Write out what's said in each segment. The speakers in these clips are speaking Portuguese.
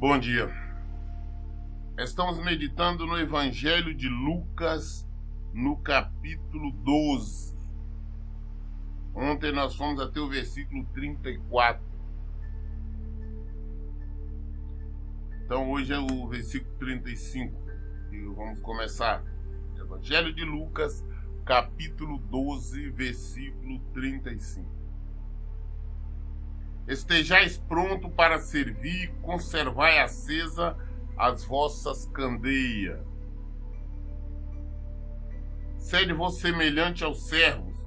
Bom dia. Estamos meditando no Evangelho de Lucas, no capítulo 12. Ontem nós fomos até o versículo 34. Então hoje é o versículo 35 e vamos começar. Evangelho de Lucas, capítulo 12, versículo 35. Estejais pronto para servir, conservai acesa as vossas candeias. Sede-vos semelhante aos servos,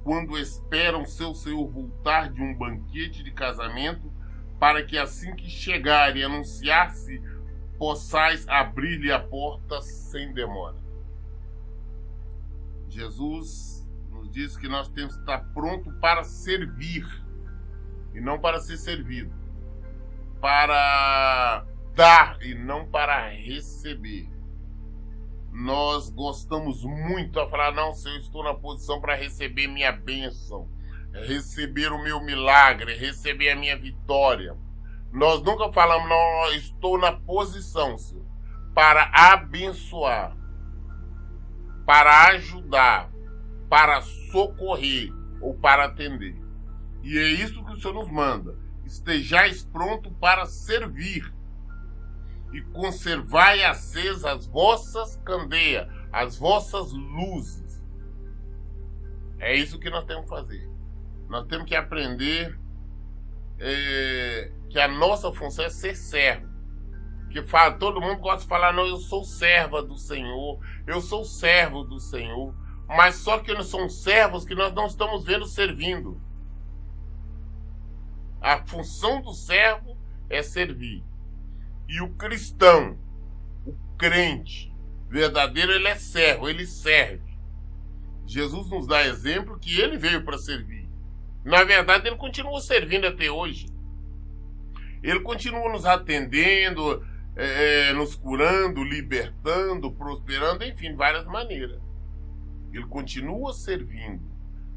quando esperam seu senhor voltar de um banquete de casamento, para que assim que chegar e anunciar-se, possais abrir-lhe a porta sem demora. Jesus nos diz que nós temos que estar pronto para servir, e não para ser servido, para dar e não para receber. Nós gostamos muito a falar, não, se eu estou na posição para receber minha bênção, receber o meu milagre, receber a minha vitória. Nós nunca falamos, não, estou na posição, Senhor, para abençoar, para ajudar, para socorrer ou para atender. E é isso que o Senhor nos manda. Estejais pronto para servir e conservai acesas as vossas candeias, as vossas luzes. É isso que nós temos que fazer. Nós temos que aprender que a nossa função é ser servo. Que todo mundo gosta de falar, não, eu sou serva do Senhor, eu sou servo do Senhor. Mas só que nós somos servos que nós não estamos vendo servindo. A função do servo é servir. E o cristão, o crente verdadeiro, ele é servo, ele serve. Jesus nos dá exemplo que ele veio para servir. Na verdade, ele continua servindo até hoje. Ele continua nos atendendo, nos curando, libertando, prosperando, enfim, de várias maneiras. Ele continua servindo.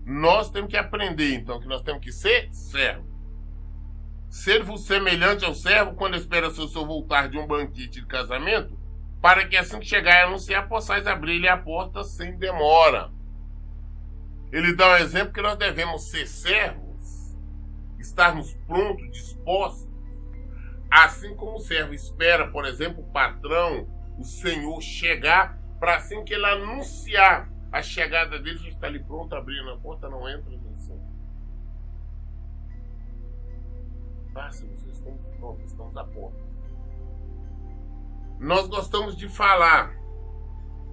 Nós temos que aprender, então, que nós temos que ser servo. Ser-vos semelhante ao servo quando espera seu senhor voltar de um banquete de casamento, para que assim que chegar e anunciar, possais abrir-lhe a porta sem demora. Ele dá um exemplo que nós devemos ser servos, estarmos prontos, dispostos, assim como o servo espera, por exemplo, o patrão, o senhor chegar, para assim que ele anunciar a chegada dele, já está ali pronto, abrindo a porta, não entra no centro. Estamos prontos, estamos a porta. Nós gostamos de falar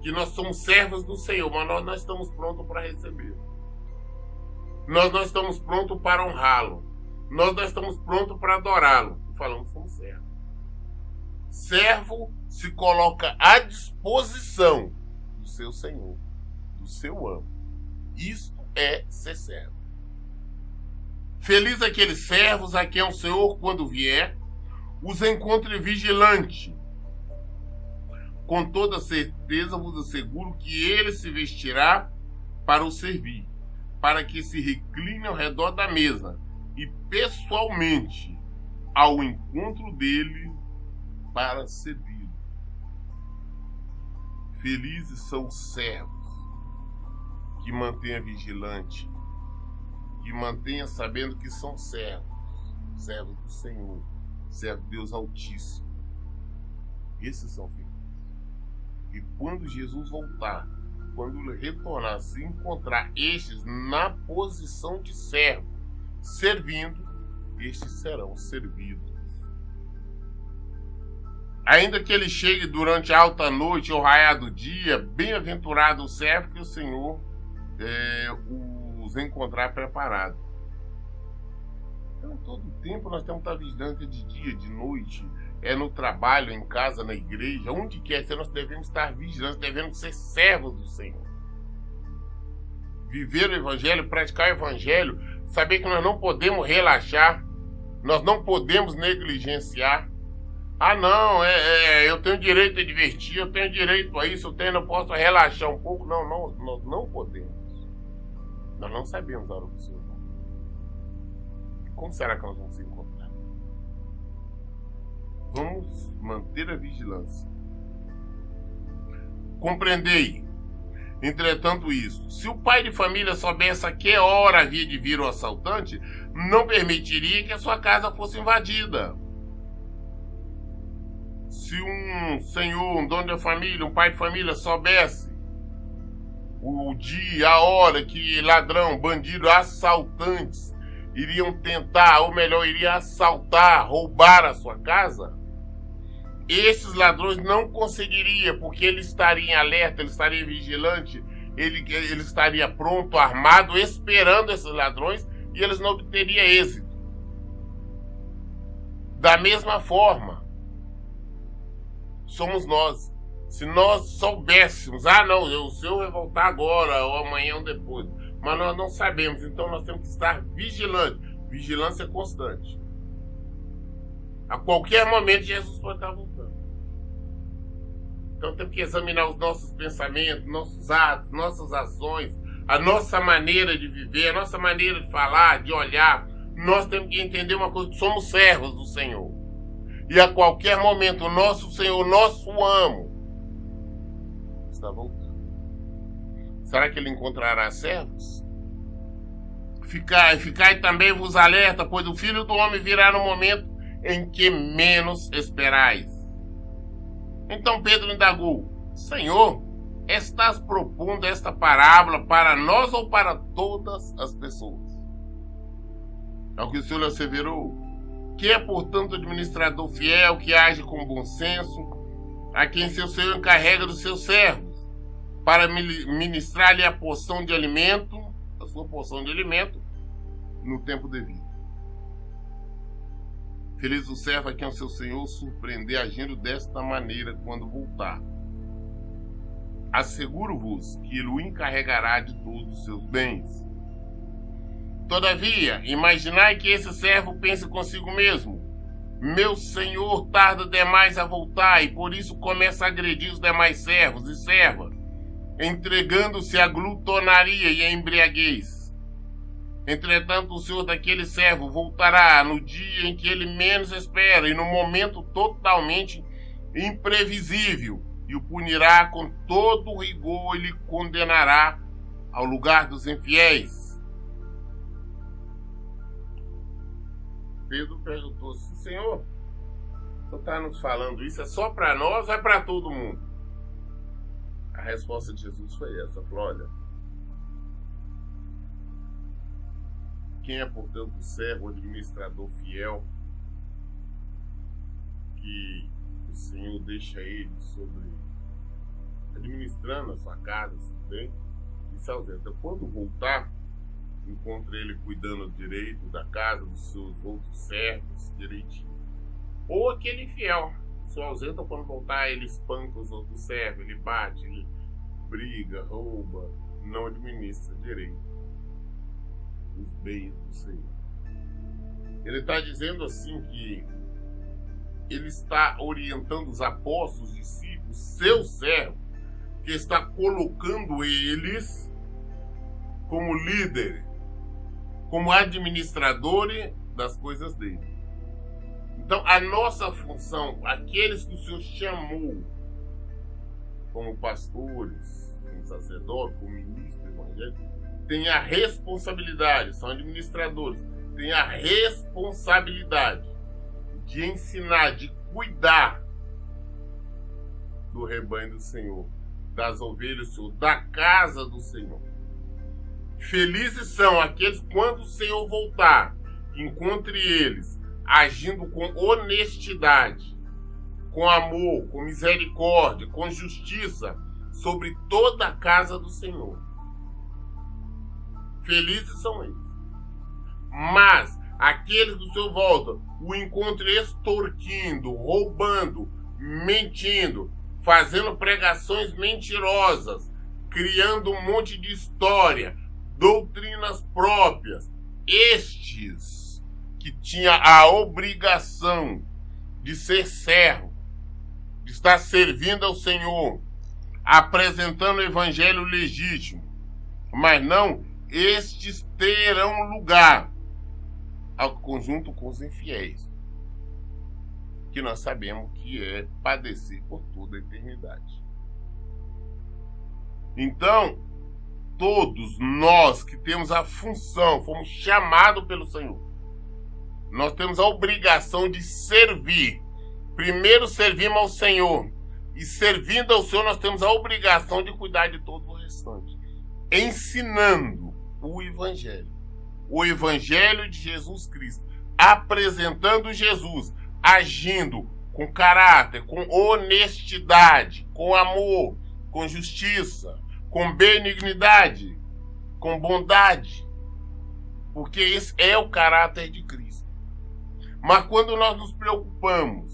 que nós somos servos do Senhor, mas nós não estamos prontos para receber. Nós não estamos prontos para honrá-lo. Nós não estamos prontos para adorá-lo. Falamos que somos servos. Servo se coloca à disposição do seu Senhor, do seu amo. Isto é ser servo. Feliz aqueles servos a quem o Senhor, quando vier, os encontre vigilante. Com toda certeza vos asseguro que ele se vestirá para o servir, para que se recline ao redor da mesa e pessoalmente ao encontro dele para servi-lo. Felizes são os servos que mantêm vigilante, que mantenha sabendo que são servos do Senhor, servos de Deus Altíssimo. Esses são felizes. E quando Jesus voltar, quando ele retornar, se encontrar estes na posição de servo, servindo, estes serão servidos. Ainda que ele chegue durante a alta noite ou raiar do dia, bem-aventurado o servo que o Senhor os encontrar preparado. Então, todo tempo nós temos que estar vigilantes de dia, de noite, no trabalho, em casa, na igreja, onde quer ser, nós devemos estar vigilantes, devemos ser servos do Senhor. Viver o Evangelho, praticar o Evangelho, saber que nós não podemos relaxar, nós não podemos negligenciar. Ah, não, eu tenho direito a divertir, eu tenho direito a isso, eu posso relaxar um pouco. Não, nós não podemos. Nós não sabemos a hora do Senhor. Como será que nós vamos se encontrar? Vamos manter a vigilância. Compreendei, entretanto, isso: se o pai de família soubesse a que hora havia de vir o assaltante, não permitiria que a sua casa fosse invadida. Se um senhor, um dono de família, um pai de família soubesse o dia, a hora que ladrão, bandido, assaltantes iriam tentar, ou melhor, iriam assaltar, roubar a sua casa, esses ladrões não conseguiriam, porque ele estaria em alerta, ele estaria vigilante, ele estaria pronto, armado, esperando esses ladrões, e eles não obteriam êxito. Da mesma forma, somos nós. Se nós soubéssemos, não, o Senhor vai voltar agora, ou amanhã ou depois, mas nós não sabemos, então nós temos que estar vigilantes. Vigilância constante. A qualquer momento Jesus pode estar voltando. Então temos que examinar os nossos pensamentos, nossos atos, nossas ações, a nossa maneira de viver, a nossa maneira de falar, de olhar. Nós temos que entender uma coisa: somos servos do Senhor. E a qualquer momento o nosso Senhor, nosso amo, está voltando. Será que ele encontrará servos? Ficai também vos alerta, pois o Filho do Homem virá no momento em que menos esperais. Então Pedro indagou: Senhor, estás propondo esta parábola para nós ou para todas as pessoas? Ao que o Senhor asseverou: que é, portanto, administrador fiel, que age com bom senso, a quem seu Senhor encarrega dos seus servos, para ministrar-lhe a porção de alimento, a sua porção de alimento, no tempo devido. Feliz o servo a quem o seu Senhor surpreender agindo desta maneira quando voltar. Asseguro-vos que ele o encarregará de todos os seus bens. Todavia, imaginai que esse servo pense consigo mesmo: meu senhor tarda demais a voltar, e por isso começa a agredir os demais servos e servas, entregando-se à glutonaria e à embriaguez. Entretanto, o senhor daquele servo voltará no dia em que ele menos espera e no momento totalmente imprevisível, e o punirá com todo o rigor e lhe condenará ao lugar dos infiéis. Pedro perguntou assim: Senhor, o senhor está nos falando isso, é só para nós ou é para todo mundo? A resposta de Jesus foi essa: falou, olha, quem é, portanto, o servo, o administrador fiel, que o Senhor deixa ele administrando a sua casa, se bem, e se ausenta. Quando voltar, encontra ele cuidando direito da casa, dos seus outros servos, direitinho. Ou aquele infiel, se ausenta, quando voltar, ele espanca os outros servos, ele bate, ele briga, rouba, não administra direito os bens do Senhor. Ele está dizendo assim que ele está orientando os apóstolos, discípulos, seus servos, que está colocando eles como líderes, como administradores das coisas dele. Então, a nossa função, aqueles que o Senhor chamou como pastores, como sacerdotes, como ministros evangélicos, tem a responsabilidade, são administradores, tem a responsabilidade de ensinar, de cuidar do rebanho do Senhor, das ovelhas do Senhor, da casa do Senhor. Felizes são aqueles quando o Senhor voltar, encontre eles agindo com honestidade, com amor, com misericórdia, com justiça sobre toda a casa do Senhor. Felizes são eles. Mas aqueles do Senhor volta, o encontre extorquindo, roubando, mentindo, fazendo pregações mentirosas, criando um monte de história, doutrinas próprias. Estes que tinha a obrigação de ser servo, de estar servindo ao Senhor, apresentando o evangelho legítimo, mas não, estes terão lugar ao conjunto com os infiéis, que nós sabemos que é padecer por toda a eternidade. Então, todos nós que temos a função, fomos chamados pelo Senhor, nós temos a obrigação de servir. Primeiro servimos ao Senhor, e servindo ao Senhor nós temos a obrigação de cuidar de todo o restante, ensinando o Evangelho de Jesus Cristo, apresentando Jesus, agindo com caráter, com honestidade, com amor, com justiça, com benignidade, com bondade, porque esse é o caráter de Cristo. Mas quando nós nos preocupamos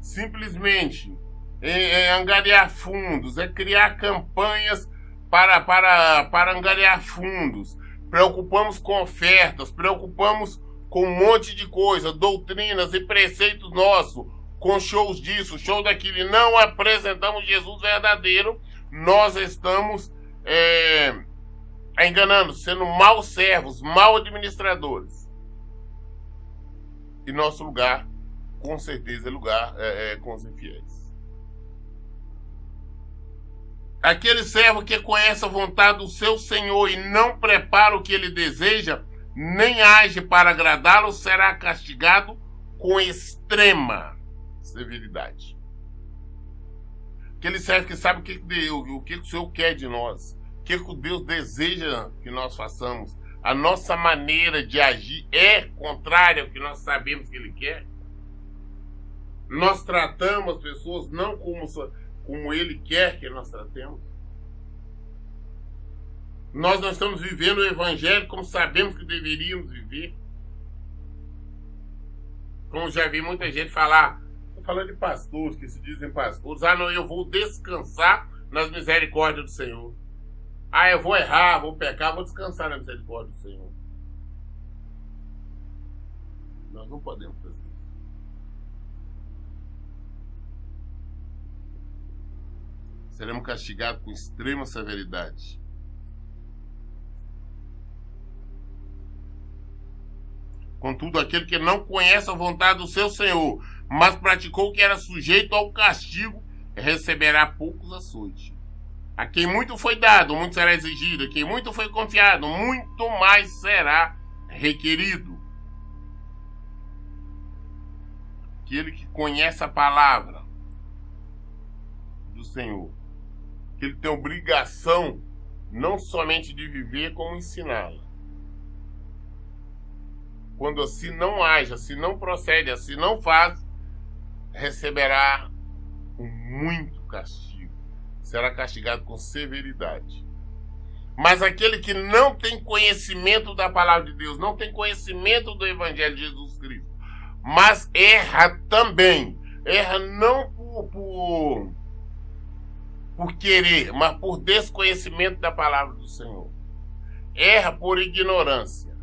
simplesmente em angariar fundos, criar campanhas para angariar fundos, preocupamos com ofertas, preocupamos com um monte de coisa, doutrinas e preceitos nossos, com shows disso, show daquilo, e não apresentamos Jesus verdadeiro, nós estamos enganando, sendo maus servos, mal administradores. E nosso lugar, com certeza, é lugar com os infiéis. Aquele servo que conhece a vontade do seu Senhor e não prepara o que ele deseja, nem age para agradá-lo, será castigado com extrema severidade. Aquele servo que sabe o que o Senhor quer de nós, o que Deus deseja que nós façamos, a nossa maneira de agir é contrária ao que nós sabemos que Ele quer. Nós tratamos as pessoas não como Ele quer que nós tratemos. Nós não estamos vivendo o Evangelho como sabemos que deveríamos viver. Como já vi muita gente falar, estou falando de pastores que se dizem pastores, não, eu vou descansar nas misericórdias do Senhor. Eu vou errar, vou pecar, vou descansar na misericórdia do Senhor. Nós não podemos fazer isso. Seremos castigados com extrema severidade. Contudo, aquele que não conhece a vontade do seu Senhor, mas praticou o que era sujeito ao castigo, receberá poucos açoites. A quem muito foi dado, muito será exigido. A quem muito foi confiado, muito mais será requerido. Aquele que conhece a palavra do Senhor, que ele tem obrigação não somente de viver, como ensiná-la. Quando assim não age, assim não procede, assim não faz, receberá muito castigo. Será castigado com severidade. Mas aquele que não tem conhecimento da palavra de Deus, não tem conhecimento do Evangelho de Jesus Cristo, mas erra também, erra não por querer, mas por desconhecimento da palavra do Senhor, erra por ignorância,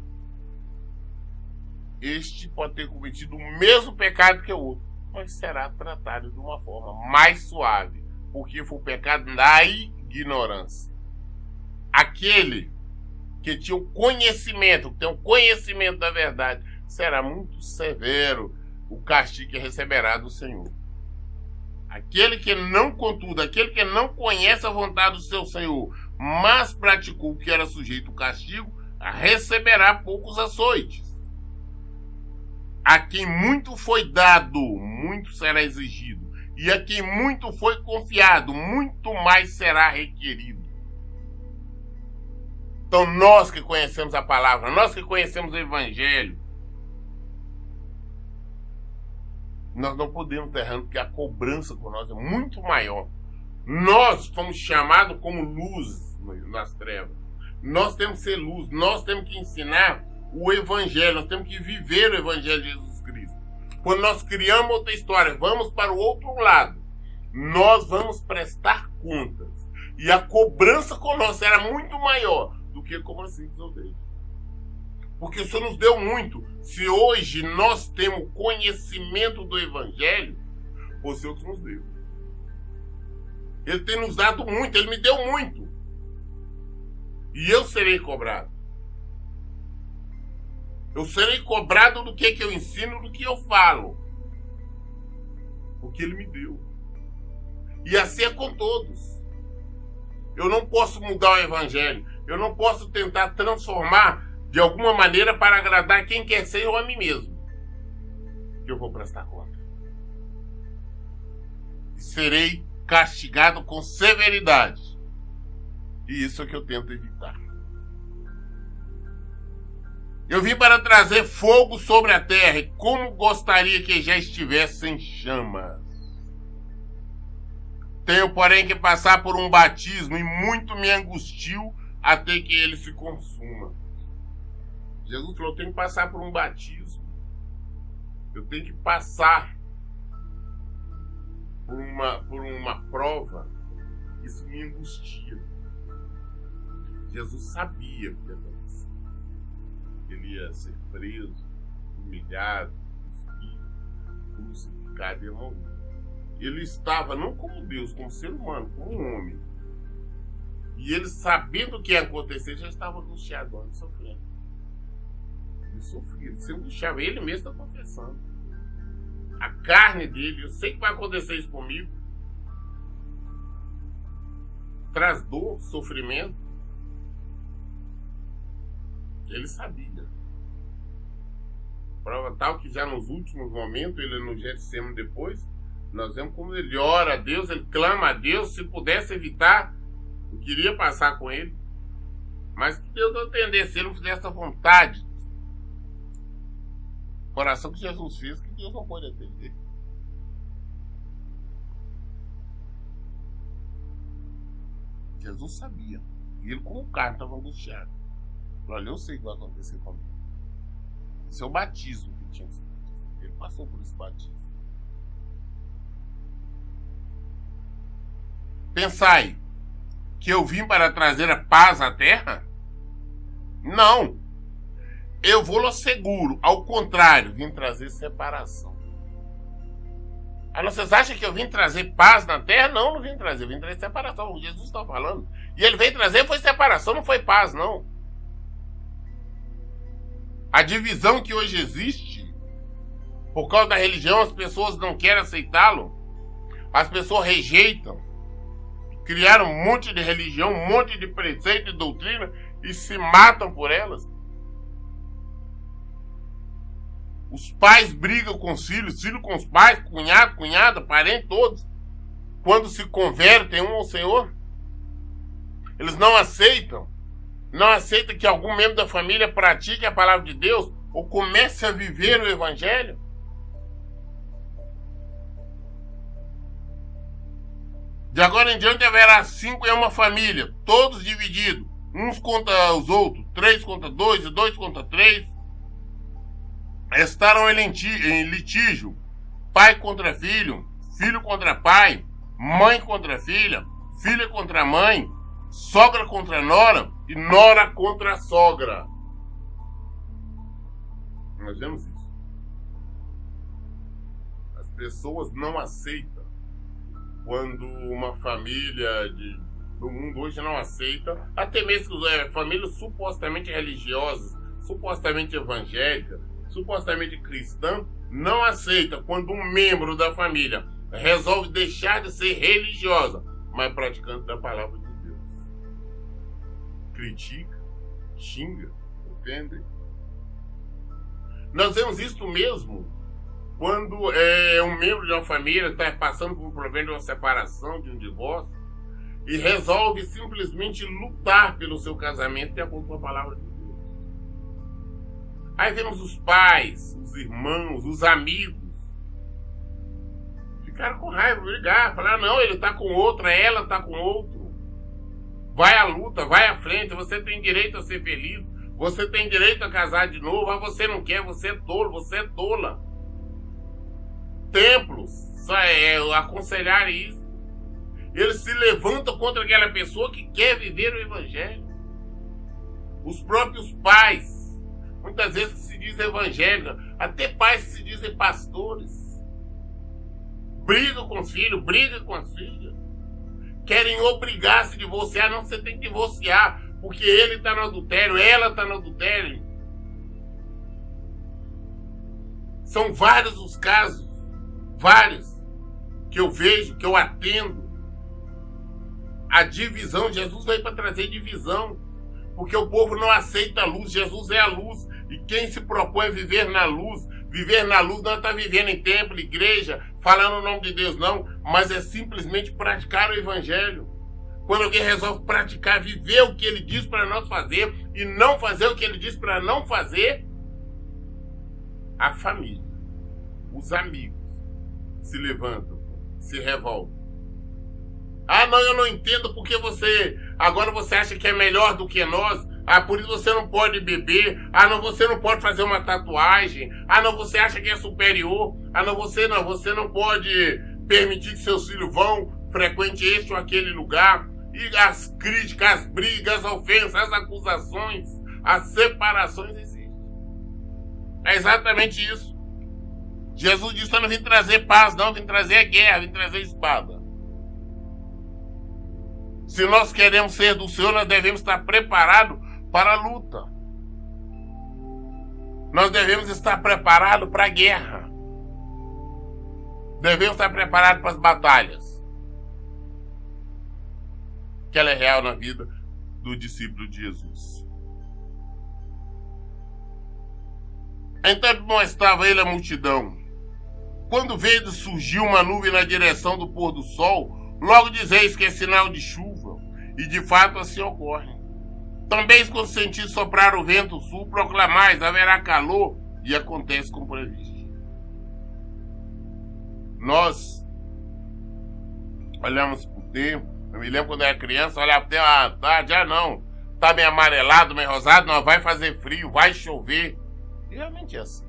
este pode ter cometido o mesmo pecado que o outro, mas será tratado de uma forma mais suave, porque foi o pecado da ignorância. Aquele que tinha o conhecimento, que tem o conhecimento da verdade, será muito severo o castigo que receberá do Senhor. Aquele que não, contudo, aquele que não conhece a vontade do seu Senhor, mas praticou o que era sujeito ao castigo, receberá poucos açoites. A quem muito foi dado, muito será exigido. E a quem muito foi confiado, muito mais será requerido. Então nós que conhecemos a palavra, nós que conhecemos o Evangelho, nós não podemos estar errando, porque a cobrança por nós é muito maior. Nós fomos chamados como luz nas trevas. Nós temos que ser luz, nós temos que ensinar o Evangelho, nós temos que viver o Evangelho de Jesus Cristo. Quando nós criamos outra história, vamos para o outro lado, nós vamos prestar contas. E a cobrança conosco era muito maior do que como assim resolver. Porque o Senhor nos deu muito. Se hoje nós temos conhecimento do Evangelho, foi o Senhor que nos deu. Ele tem nos dado muito, Ele me deu muito. E eu serei cobrado. Eu serei cobrado do que eu ensino, do que eu falo. porque ele me deu. E assim é com todos. Eu não posso mudar o evangelho. Eu não posso tentar transformar de alguma maneira para agradar quem quer ser ou a mim mesmo. Eu vou prestar conta. E serei castigado com severidade. E isso é que eu tento evitar. Eu vim para trazer fogo sobre a terra, e como gostaria que já estivesse em chamas. Tenho, porém, que passar por um batismo, e muito me angustio até que ele se consuma. Jesus falou, eu tenho que passar por um batismo. Eu tenho que passar por uma prova. Isso me angustia. Jesus sabia o que ia acontecer. Ele ia ser preso, humilhado, crucificado e morrer. Ele estava não como Deus, como ser humano, como um homem. E ele, sabendo o que ia acontecer, já estava angustiado, sofrendo. Ele sofria, ele se angustiava. Ele mesmo está confessando. A carne dele, eu sei que vai acontecer isso comigo. Traz dor, sofrimento. Ele sabia. Prova tal que já nos últimos momentos, ele no Getsemane depois, nós vemos como ele ora a Deus, ele clama a Deus, se pudesse evitar, eu queria passar com ele. Mas que Deus não entendesse, se ele não fizesse a vontade. O coração que Jesus fez, que Deus não pode atender. Jesus sabia. E ele, como o cara, estava angustiado. Olha, eu sei o que vai acontecer comigo. Esse é o batismo que tinha. Ele passou por esse batismo. Pensai que eu vim para trazer a paz à terra? Não. Eu vou lo seguro. Ao contrário, vim trazer separação. Ah, vocês acham que eu vim trazer paz na terra? Não, não vim trazer. Eu vim trazer separação. O Jesus está falando. E ele veio trazer foi separação, não foi paz, não. A divisão que hoje existe, por causa da religião, as pessoas não querem aceitá-lo. As pessoas rejeitam. Criaram um monte de religião, um monte de preceito e doutrina e se matam por elas. Os pais brigam com os filhos com os pais, cunhado, cunhada, parente, todos. Quando se convertem um ao Senhor, eles não aceitam. Não aceitam que algum membro da família pratique a palavra de Deus ou comece a viver o Evangelho. De agora em diante haverá 5 em uma família, todos divididos, uns contra os outros, 3 contra 2 e 2 contra 3. Estarão em litígio, pai contra filho, filho contra pai, mãe contra filha, filha contra mãe, sogra contra nora e nora contra sogra. Nós vemos isso. As pessoas não aceitam. Quando uma família do mundo hoje não aceita, até mesmo famílias supostamente religiosas, supostamente evangélicas, supostamente cristã, não aceita quando um membro da família resolve deixar de ser religiosa, mas praticante da palavra de Deus. Critica, xinga, ofende. Nós vemos isso mesmo quando um membro de uma família está passando por um problema de uma separação, de um divórcio, e resolve simplesmente lutar pelo seu casamento de acordo com a palavra de Deus. Aí vemos os pais, os irmãos, os amigos ficaram com raiva, brigar, falaram, não, ele está com outra, ela está com outro. Vai à luta, vai à frente, você tem direito a ser feliz, você tem direito a casar de novo, mas você não quer, você é tolo, você é tola. Templos aconselhar isso. Eles se levantam contra aquela pessoa que quer viver o Evangelho. Os próprios pais, muitas vezes que se dizem evangélicos, até pais que se dizem pastores, brigam com os filhos, brigam com as filhas, querem obrigar a se divorciar. Não, você tem que divorciar, porque ele está no adultério, ela está no adultério. São vários os casos. Vários. que eu vejo, que eu atendo. A divisão, Jesus veio para trazer divisão, porque o povo não aceita a luz. Jesus é a luz, e quem se propõe a viver na luz não está vivendo em templo, igreja, falando o nome de Deus, não, mas é simplesmente praticar o evangelho. Quando alguém resolve praticar, viver o que ele diz para nós fazer e não fazer o que ele diz para não fazer, a família, os amigos se levantam, se revoltam. Ah, não, eu não entendo porque agora você acha que é melhor do que nós. Ah, por isso você não pode beber. Ah, não, você não pode fazer uma tatuagem. Ah, não, você acha que é superior. Ah, não, você não pode permitir que seus filhos frequente este ou aquele lugar. E as críticas, as brigas, as ofensas, as acusações, as separações existem. É exatamente isso. Jesus disse: eu não vim trazer paz, não, vim trazer guerra, vim trazer espada. Se nós queremos ser do Senhor, nós devemos estar preparados para a luta. Nós devemos estar preparados para a guerra. Devemos estar preparados para as batalhas. Que ela é real na vida do discípulo de Jesus. Então estava ele a multidão. Quando veio surgiu uma nuvem na direção do pôr do sol, logo dizeis que é sinal de chuva, e de fato assim ocorre. Também quando sentir soprar o vento sul, proclamais, haverá calor, e acontece como previsto. Nós olhamos para o tempo, eu me lembro quando eu era criança, olhava para o tempo, já não, tá meio amarelado, meio rosado, não, vai fazer frio, vai chover. E realmente é assim.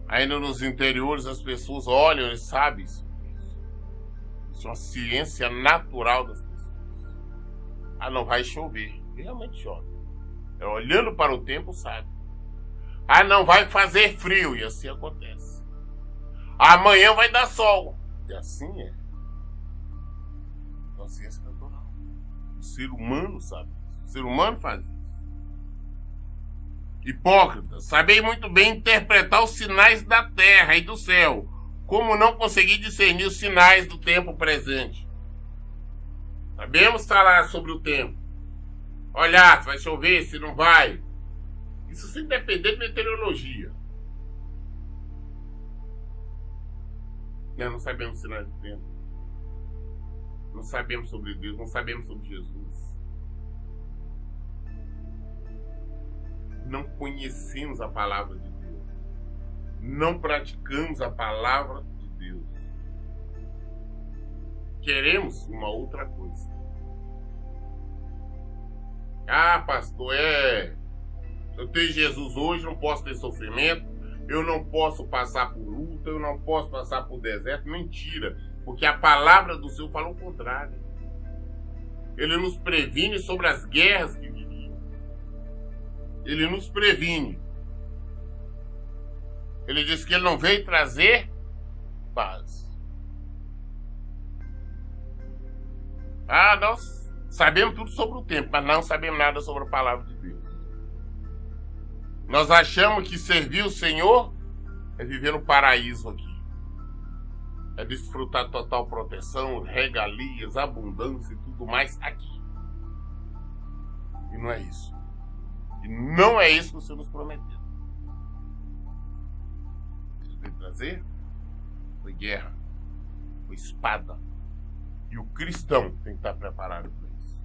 Ainda nos interiores as pessoas olham e sabem isso. Isso é uma ciência natural das pessoas. Ah, não vai chover. E realmente chove. Olhando para o tempo, sabe. Ah, não vai fazer frio. E assim acontece. Amanhã vai dar sol. E assim é. É uma ciência natural. O ser humano sabe isso. O ser humano faz isso. Hipócritas, sabei muito bem interpretar os sinais da terra e do céu, como não consegui discernir os sinais do tempo presente. Sabemos falar sobre o tempo. Olhar se vai chover, se não vai. Isso sem depender de meteorologia. Nós não sabemos os sinais do tempo. Não sabemos sobre Deus, não sabemos sobre Jesus. Não conhecemos a palavra de Deus. Não praticamos a palavra de Deus. Queremos uma outra coisa. Ah, pastor, eu tenho Jesus hoje, não posso ter sofrimento, eu não posso passar por luta, eu não posso passar por deserto. Mentira, porque a palavra do Senhor fala o contrário. Ele nos previne sobre as guerras que viriam. Ele nos previne. Ele diz que ele não veio trazer paz. Ah, nós sabemos tudo sobre o tempo, mas não sabemos nada sobre a palavra de Deus. Nós achamos que servir o Senhor é viver no paraíso aqui. É desfrutar total proteção, regalias, abundância e tudo mais aqui. E não é isso. E não é isso que o Senhor nos prometeu. Ele veio trazer foi guerra, foi espada. E o cristão tem que estar preparado para isso.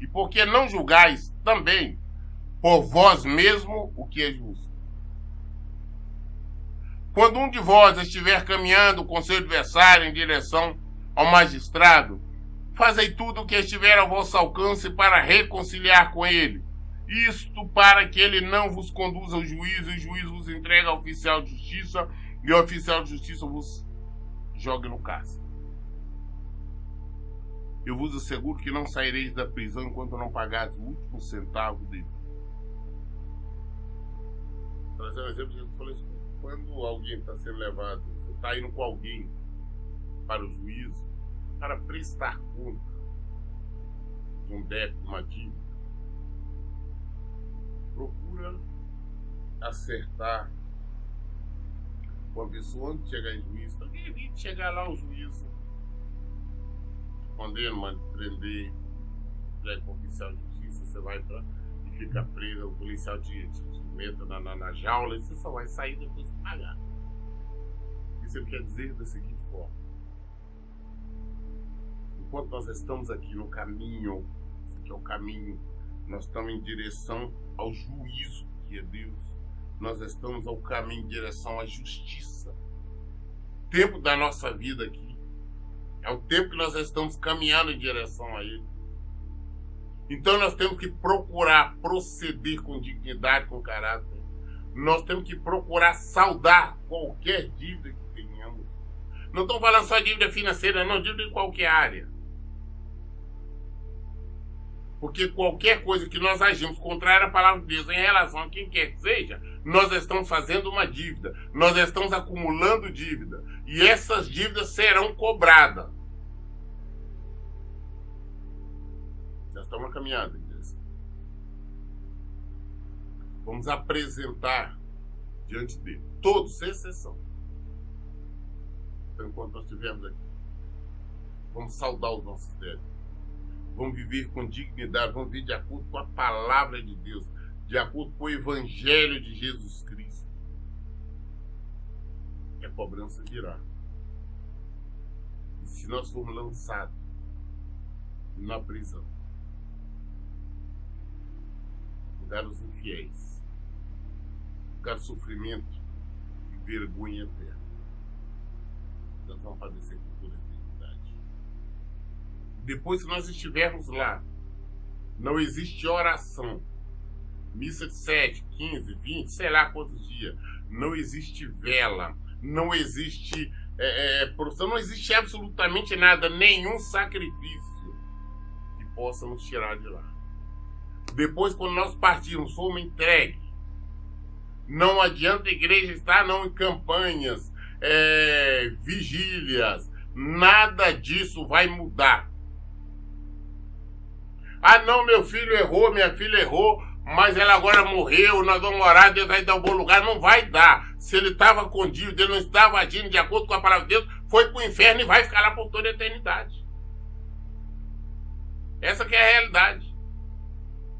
E por que não julgais também por vós mesmo o que é justo? Quando um de vós estiver caminhando com seu adversário em direção ao magistrado, fazei tudo o que estiver ao vosso alcance para reconciliar com ele. Isto para que ele não vos conduza ao juízo, e o juiz vos entregue ao oficial de justiça, e o oficial de justiça vos jogue no cárcere. Eu vos asseguro que não saireis da prisão enquanto não pagares o último centavo dele. Trazendo um exemplo, Jesus falou isso. Quando alguém está sendo levado, você está indo com alguém para o juízo, para prestar conta de um débito, uma dívida, procura acertar Uma pessoa, antes de chegar em juízo, também evite chegar lá ao juízo, condena, manda prender, entrega para o oficial de justiça, você vai e fica preso, o policial te meta na jaula e você só vai sair depois de pagar. Isso ele quer dizer da seguinte forma: enquanto nós estamos aqui no caminho, esse aqui é o caminho, nós estamos em direção ao juízo, que é Deus. Nós estamos ao caminho em direção à justiça. O tempo da nossa vida aqui é o tempo que nós estamos caminhando em direção a Ele. Então nós temos que procurar proceder com dignidade, com caráter. Nós temos que procurar saldar qualquer dívida que tenhamos. Não estamos falando só de dívida financeira, não, dívida em qualquer área. Porque qualquer coisa que nós agimos contrária à palavra de Deus em relação a quem quer que seja, nós estamos fazendo uma dívida. Nós estamos acumulando dívida. E essas dívidas serão cobradas. Já estamos na caminhada. Vamos apresentar diante dele. Todos, sem exceção. Então, enquanto nós estivermos aqui, vamos saudar os nossos débitos. Vamos viver com dignidade, vamos viver de acordo com a palavra de Deus, de acordo com o Evangelho de Jesus Cristo. E a cobrança virá. E se nós formos lançados na prisão, lugar dos infiéis, lugar do sofrimento e vergonha eterna, nós vamos padecer por toda a eternidade. Depois que nós estivermos lá, não existe oração, missa de 7, 15, 20, sei lá quantos dias, não existe vela, não existe procissão, não existe absolutamente nada, nenhum sacrifício que possa nos tirar de lá. Depois, quando nós partirmos, formos entregues, não adianta a igreja estar não em campanhas, vigílias, nada disso vai mudar. Ah, não, meu filho errou, minha filha errou, mas ela agora morreu, nós vamos orar, Deus vai dar um bom lugar. Não vai dar. Se ele estava com dívida, ele não estava agindo de acordo com a palavra de Deus, foi para o inferno e vai ficar lá por toda a eternidade. Essa que é a realidade.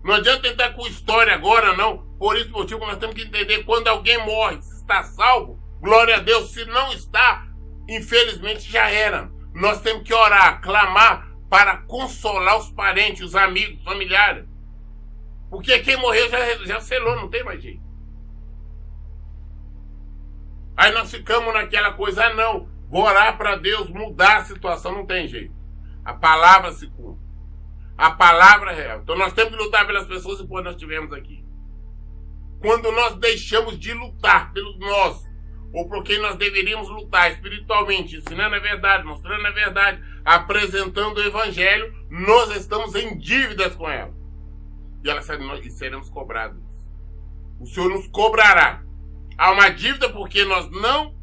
Não adianta tentar com história agora, não. Por esse motivo nós temos que entender, quando alguém morre, se está salvo, glória a Deus. Se não está, infelizmente já era. Nós temos que orar, clamar, para consolar os parentes, os amigos, os familiares. Porque quem morreu já selou, não tem mais jeito. Aí nós ficamos naquela coisa, ah não, vou orar para Deus mudar a situação, não tem jeito. A palavra se cumpre. A palavra é real. Então nós temos que lutar pelas pessoas enquanto nós estivermos aqui. Quando nós deixamos de lutar pelos nossos, ou por quem nós deveríamos lutar espiritualmente, ensinando a verdade, mostrando a verdade, apresentando o Evangelho, nós estamos em dívidas com ela. E seremos cobrados. O Senhor nos cobrará. Há uma dívida porque nós não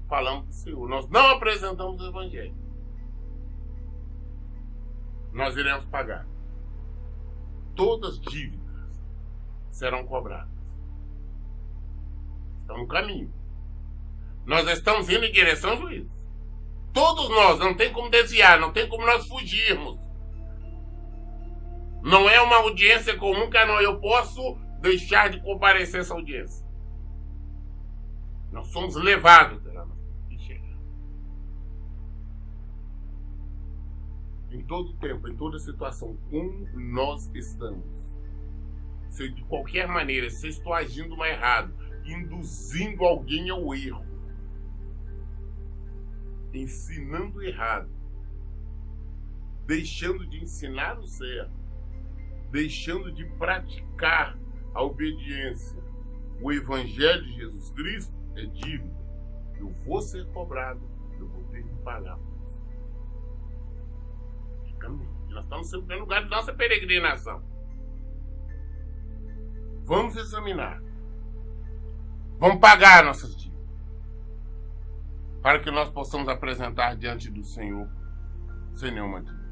falamos do Senhor, nós não apresentamos o Evangelho. Nós iremos pagar. Todas as dívidas serão cobradas. Estamos no caminho. Nós estamos indo em direção ao juízo. Todos nós, não tem como desviar, não tem como nós fugirmos. Não é uma audiência comum que eu posso deixar de comparecer essa audiência. Nós somos levados dela. Em todo tempo, em toda situação, como nós estamos. Se de qualquer maneira, se estou agindo mais errado, induzindo alguém ao erro, ensinando errado, deixando de ensinar o certo, deixando de praticar a obediência, o Evangelho de Jesus Cristo, é dívida. Eu vou ser cobrado, eu vou ter que pagar. Nós estamos sempre no lugar de nossa peregrinação. Vamos examinar. Vamos pagar nossas dívidas, para que nós possamos apresentar diante do Senhor sem nenhuma dívida.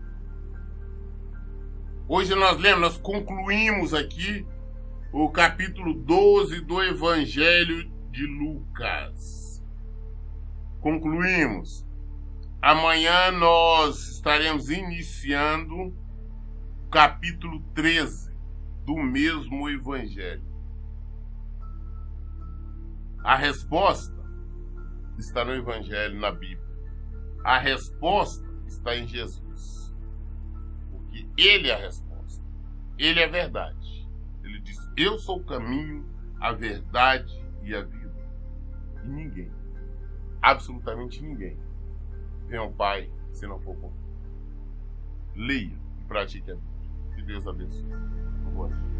Hoje nós concluímos aqui o capítulo 12 do Evangelho de Lucas. concluímos. Amanhã nós estaremos iniciando o capítulo 13 do mesmo Evangelho. A resposta está no Evangelho, na Bíblia. A resposta está em Jesus. Porque Ele é a resposta. Ele é a verdade. Ele diz, eu sou o caminho, a verdade e a vida. E ninguém, absolutamente ninguém, vem ao Pai se não for por mim. Leia e pratique a Bíblia. Que Deus abençoe. Boa noite.